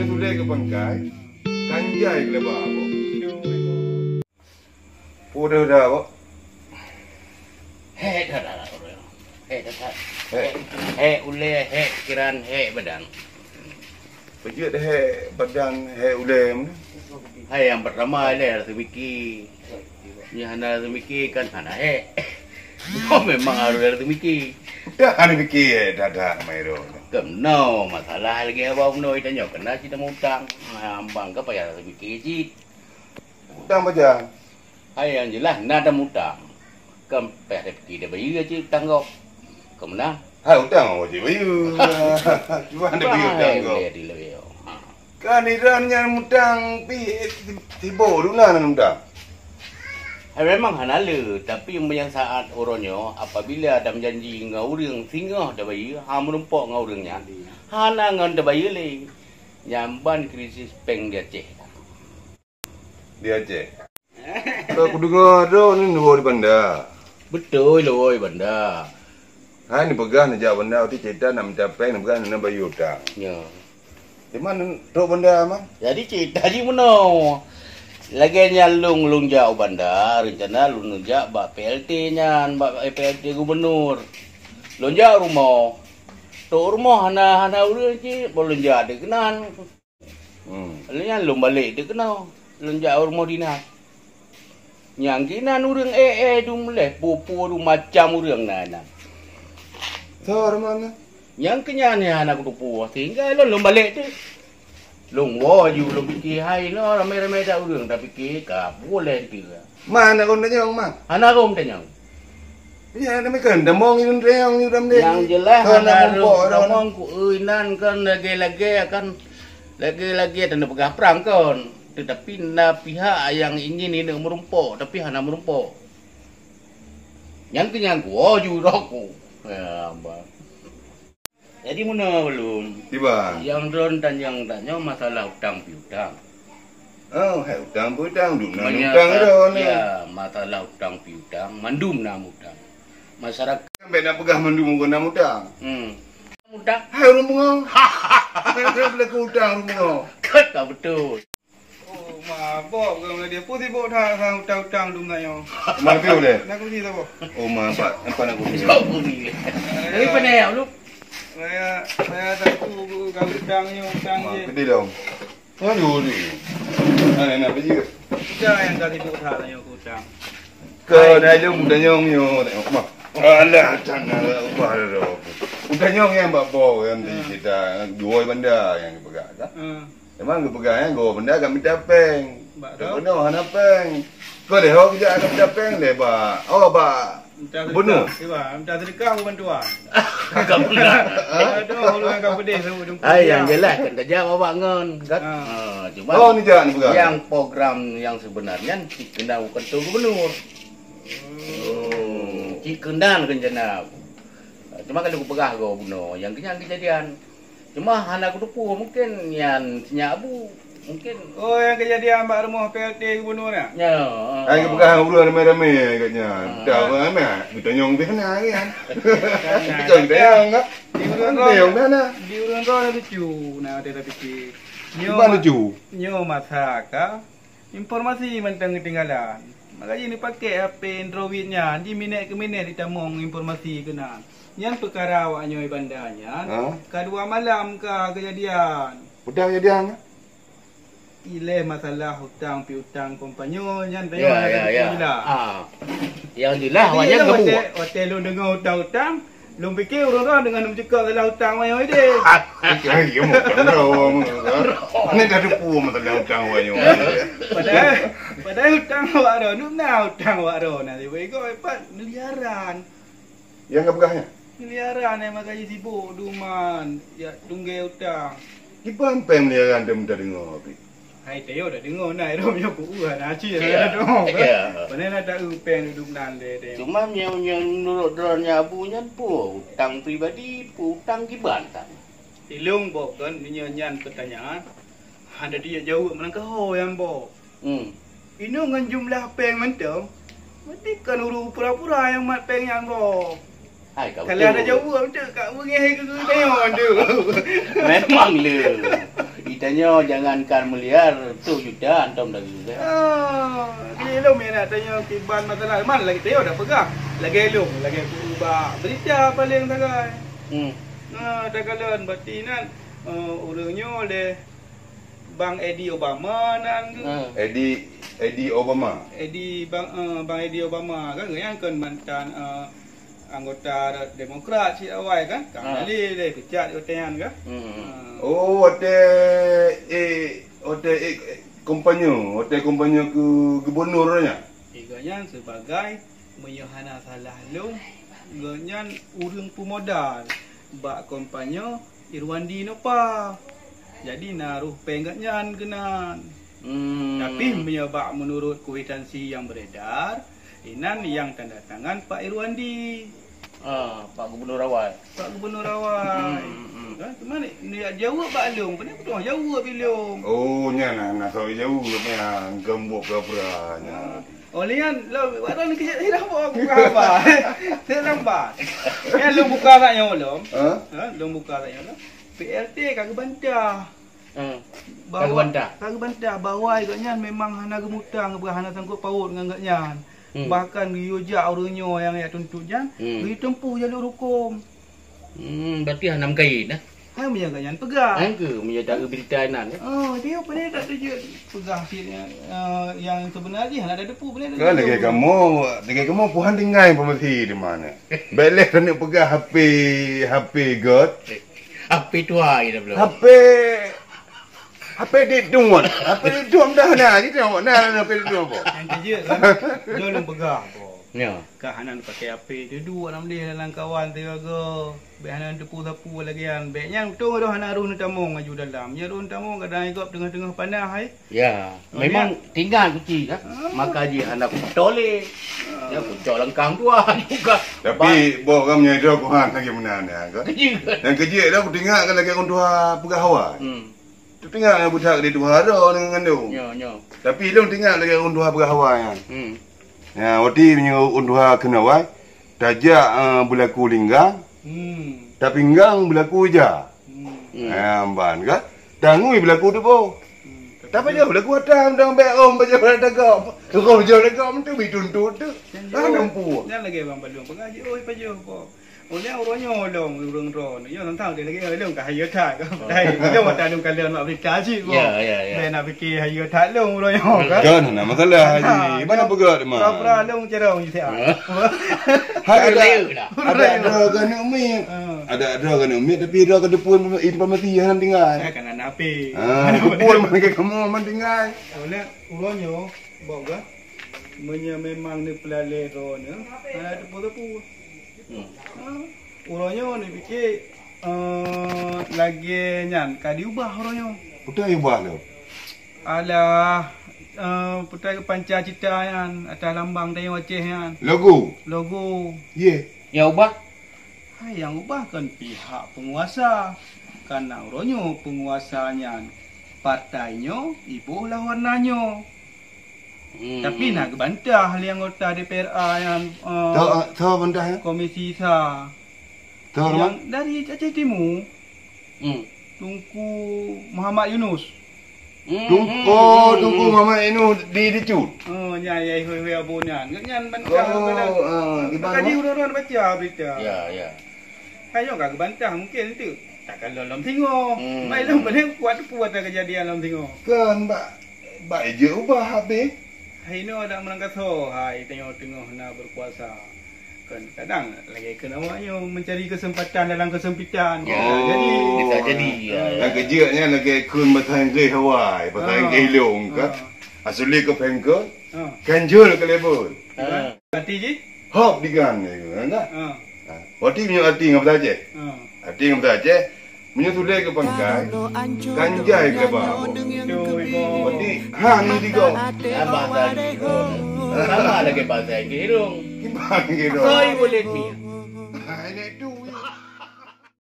Ini sudah ke bangkai. Kanjai ke lebar apa? Udah apa? Dah. Ule kiran badan. Pejut badan ulem. Yang pertama le Miki. Hana Miki kan hana memang harus Miki. Udah kan Miki dadah mairo. No masalah lagi apa no itu nyok kena kita mau utang. Ambang ke payah Miki cit. Utang baca. Yang jelas nada utang. Kempeh Miki dia bayi cit tanggok. Kemana? Utang aja bayu. Cuma ada bayu utang kau. Kan irannya utang tiba dulu lah utang. Memang hanalu, tapi yang saat oronyo apabila ada janji ngaurang singgah da bayi, menumpuk ngaurangnya. Hana ngan da bayi le. Nyamban krisis peng dia Aceh. Di Aceh. Aku dengar dah ni dua di bandar. Betul loh banda. Ni pegang nak jawab benda tu cerita nak minta peng nak pegang nak bayu utang. Ya. Di mana tu benda mah? Jadi cerita di mana? Lagi nyalung jauh bandar, rencana lunjak bak PLT nya, bak PLT gubernur. Lunjak rumah. Tok rumah hana urang ci, bolunjak de kenan. Lalu lum balik de kenal. Lunjak rumah dinas. Yang kinan urang dum leh, pupu du macam urang nana. Tahu mana? Yang kenyan anak pupu, sehingga lum balik tu. Long waju long fikir hai lo ramai-ramai dah urang tapi fikir ka boleh dia. Mana kau tanya orang Anak kau tanya. Ya nama kan demong ini reang ni ramai. Yang jelas anak demong ku nan kan lagi lagi tanda pegah perang kan. Tetapi na pihak yang ingin ini merumpuk tapi hana merumpuk. Yang kenyang ku waju roku. Ya abang. Jadi mana belum? Tiba. Yang drone dan yang tanya masalah hutang piutang. Oh, hutang piutang dulu. Hutang drone. Ya, masalah hutang piutang, mandum nam hutang. Masyarakat sampai nak pegah mandum guna hutang. Hutang. Hai orang bunga. Hai boleh hutang bunga. Kata betul. Oh, mabok kalau dia putih bok dah hutang dum nak yo. Mana piu le? Nak pergi tak bok? Oh, mabak. Apa nak pergi? Kau pergi. Ini penel lu. Saya tak tahu kau hutangnya hutang je. Pergi dong. Aduh ni. Nak pergi ke? Sudah yang kali bok dah yo hutang. Ke dah jom dah nyong yo tengok mah. Alah tanah ubah dah. Udah nyong yang bawa yang kita dua benda yang dipegang tak? Memang dia pegang yang go benda kami minta peng. Tak benar hana peng. Kau deh hok kerja kami minta peng deh ba. Oh ba. Bunuh. Iba, minta sedekah bantuan. Kau benar. Aduh, lu yang kau pedih tu jumpa. Yang jelas kan kerja bawa ngon kan. Cuma Oh ni jangan pegang. yang program yang sebenarnya kena ketua gubernur. Cikendan kencana. Cuma kalau aku pegah go bunuh, yang kenyang kejadian. Cuma anak kutupu mungkin yang senyabu mungkin. Oh yang kejadian mbak rumah PLT gubernur ya? Ya. Ai pegah buruan ramai-ramai katnya. Dah ramai. Kita nyong di sana kan. Kita nyong enggak? Di urang mana? Di urang ada lucu. Nah, ada fikir. Mana lucu? Nyo masyarakat informasi mentang ketinggalan. Makanya ini pakai HP Androidnya, di minit ke minit ditamong informasi kena. Yang perkara awaknya bandanya, kedua malam ke kejadian. Udah kejadian? Ile masalah hutang piutang kompanyo yang tanya. Ya. Yang jelas awaknya kebu. Hotel lu dengar hutang-hutang, lu fikir orang dengan mencekak salah hutang mayo ide. Ya mau tahu. Ini dah depu masalah hutang wayo. Padahal hutang awak ro, hutang awak ro nanti bego 4 miliaran. Yang enggak pegahnya? Miliaran yang makanya sibuk duman, ya tunggai hutang. Iban pem miliaran dia minta dengar. Hai Teo dah dengar naik rom yo ku naci dah dong. Benar ada upeng duduk nande deh. Cuma yang menurut dronnya abunya pu hutang pribadi, hutang gibatan. Tilung bokan nyanyian pertanyaan. Ada dia jawab melangkah ho yang bo. Ini dengan jumlah peng mentong. Mesti kan uru pura-pura yang mat peng yang bo. Kalau ada jawab tu kat mengeh ke tengok tu. Memang le. tanya jangankan miliar tu jutaan tom dah juga. Elok ni nak tanya kiban masalah mana lagi tengok dah pegang. Lagi elok lagi aku ubah berita paling tagai. Tak kalan berarti nan orangnya oleh Bang Eddie Obama nan ke? Eddie Obama. Bang Eddie Obama kan yang kan mantan anggota Demokrat si awal kan? Kang Ali dia kecat hotelan kan? Oh, hotel kumpanya ke gubernurnya. Iganya sebagai menyahana salah long, ganyan urang pemodal. Bak kumpanya Irwandi nopa. Jadi naruh pengatnyan kenan. Tapi menyebab menurut kuitansi yang beredar, inan yang tanda tangan Pak Irwandi. Pak Gubernur awal. Pak Gubernur awal. Kan kemana? Dia jauh Pak Long, pernah betul jauh bilong. Oh, nya nak tahu jauh memang gembok berapa. Olian, lo waktu ni kejap dah buka apa? Saya lambat. Yang lo buka katnya belum? Lo buka katnya belum? PLT kagak bantah. Kagak bantah. Kagak bantah bawai katnya memang hana gemutang berhana sangkut paut dengan katnya. Bahkan diujak orangnya yang tuntut jan, ditempuh jalur hukum. Berarti hanam kain dah. Hai menjaganya pegang. Ke menjaga berita nan. Dia boleh tak tuju pegang sini yang sebenarnya ada depu boleh. Kan lagi kamu puhan tinggal pemati di mana? Belek nak pegang HP God. HP tua kita belum. HP di duan. HP di duan dah nak. Kita tengok nak HP di duan apa? Yang kerja kan. Belum pegang apa. Ya. Kahanan pakai HP dia dua dalam dia dalam kawan dia ke. Bahanan depu-depu lagi kan. Baiknya betul dah anak arun tamong maju dalam. Ya arun tamong kadang ikut tengah-tengah panah hai. Ya, memang tinggal kecil dah. Maka dia anak tole. Ya kucok lengkang tua juga. Tapi bawa kamu nyedok kuhan lagi mana kan? Kecil. Yang kecil dah aku tinggal kan lagi orang tua pegawai. Tu tinggal yang budak di tua ada dengan ngandung. Ya. Tapi lu tinggal lagi orang tua pegawai kan. Ya, waktu punya orang tua kena wai. Tajak bulaku linggang. Tapi pinggang berlaku je. Amban kan? Tangui berlaku tu po. Tapi dia berlaku atam dang baik baca dagang. Kau jual dagang tu dituntut tu. Nampu. Jangan lagi bang balung pengaji oi pajo po. Oleh orangnya long urang ron. Yo tentang dia lagi long ka hayo tak. Dai dia mata long kalian mak berita ji po. Ya. Dia nak fikir hayo tak long orangnya kan. Jangan nak masalah haji. Mana pegat mah. Kapra long cerong je tak. Ada kan umi. Ada kan umi tapi ada kan depun informasi yang tinggal. Kan anak api. Depun mana kamu man tinggal. Oleh orangnya bawa memang ni pelale ron ya. Ada depu-depu. Orangnya ni fikir lagi nyan ka diubah orangnya. Putai ubah tu. Alah putai panca cita yan atas lambang Dayang Aceh yan. Logo. Yang ubah? Yang ubah kan pihak penguasa. Karena orangnya penguasanya partainya ibu lah warnanya. Tapi nak bantah li anggota DPRA yang tahu bantah ya? Komisi SA. Yang dari Aceh Timur. Tunku Muhammad Yunus. Tunggu Muhammad Inu dicut. Nyai hoi abunyan. Ngan bantah gimana? Kaji urang baca berita. Ya. Kayo kagak bantah mungkin itu. Takkan dalam tengok. Mai dalam boleh kuat kejadian dalam tengok. Kan mbak je ubah habis. Hai no ada melangkah so. Hai tengok nak berkuasa. Kan kadang lagi kena awaknya mencari kesempatan dalam kesempitan. Jadi bisa jadi. Yang kerjanya lagi kun bahasa Inggeris Hawaii, bahasa Inggeris Long ke. Asli ke pengko. Kanjul ke lebur. Arti je? Hop digan ni kan. Waktu punya arti ngapa saja? Arti ngapa saja? Menyusulai ke pangkai, kanjai ke bawah. Waktu hang ni digo. Bahasa sama lagi bahasa Inggeris. Gimana gitu? Koi boleh ni. Ini tu